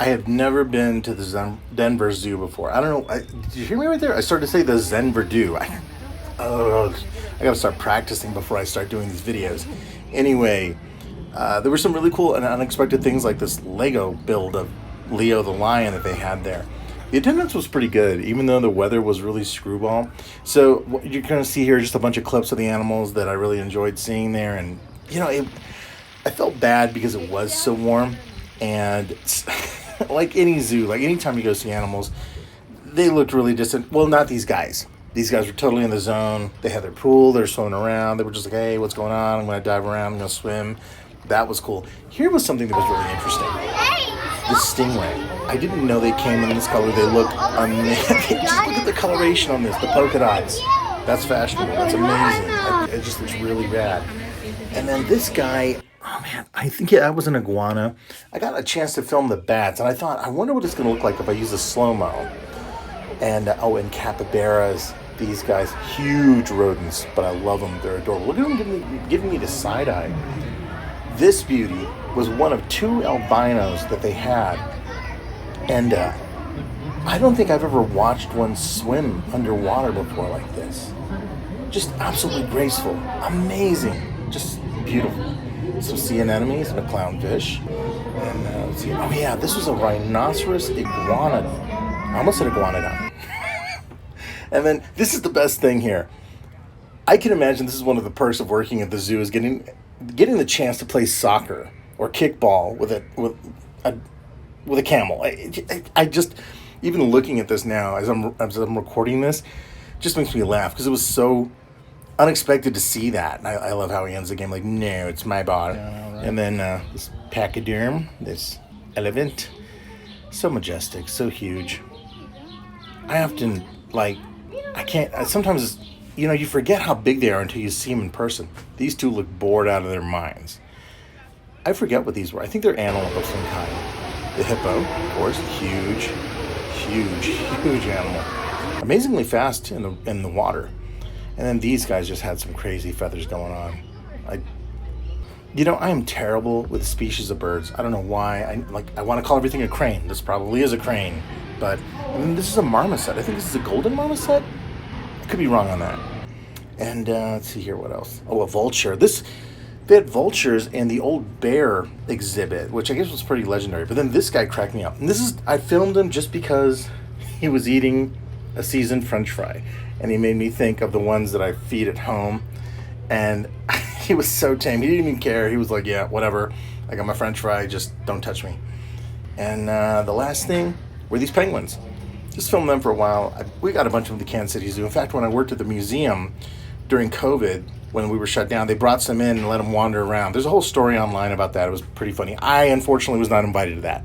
I have never been to the Denver Zoo before. I don't know. Did you hear me right there? I started to say the Denver Zoo. I got to start practicing before I start doing these videos. Anyway, there were some really cool and unexpected things like this Lego build of Leo the lion that they had there. The attendance was pretty good, even though the weather was really screwball. So what you're going to see here just a bunch of clips of the animals that I really enjoyed seeing there. And, I felt bad because it was so warm. And like any zoo, like anytime you go see animals, they looked really distant. Well, not these guys. These guys were totally in the zone. They had their pool. They're swimming around. They were just like, hey, what's going on? I'm going to dive around. I'm going to swim. That was cool. Here was something that was really interesting. The stingray. I didn't know they came in this color. They look amazing. Just look at the coloration on this, the polka dots. That's fashionable. That's amazing. It just looks really rad. And then this guy, oh man, I think that was an iguana. I got a chance to film the bats, and I thought, I wonder what it's going to look like if I use a slow-mo. And, and capybaras. These guys, huge rodents, but I love them. They're adorable. Look at them giving me the side eye. This beauty was one of 2 albinos that they had. And I don't think I've ever watched one swim underwater before like this. Just absolutely graceful. Amazing. Just beautiful. Some sea anemones and a clownfish. And let's see. Oh yeah, this was a rhinoceros iguana. I almost said iguanodon. And then this is the best thing here. I can imagine this is one of the perks of working at the zoo is getting the chance to play soccer or kickball with a camel. I just, even looking at this now as I'm recording this, just makes me laugh because it was so unexpected to see that. And I love how he ends the game like, no, it's my ball. Yeah, right. And then this pachyderm, this elephant, so majestic, so huge. I often I can't. Sometimes you forget how big they are until you see them in person. These 2 look bored out of their minds. I forget what these were. I think they're antelope of some kind. The hippo, of course, huge animal. Amazingly fast in the water. And then these guys just had some crazy feathers going on. I am terrible with species of birds. I don't know why. I want to call everything a crane. This probably is a crane. But this is a marmoset. I think this is a golden marmoset. I could be wrong on that. And let's see here, what else? Oh, a vulture. They had vultures in the old bear exhibit, which I guess was pretty legendary. But then this guy cracked me up. And I filmed him just because he was eating a seasoned French fry. And he made me think of the ones that I feed at home. And he was so tame. He didn't even care. He was like, yeah, whatever. I got my French fry. Just don't touch me. And the last thing were these penguins. Just filmed them for a while. We got a bunch of them to Kansas City Zoo. In fact, when I worked at the museum during COVID, when we were shut down, they brought some in and let them wander around. There's a whole story online about that. It was pretty funny. I, unfortunately, was not invited to that.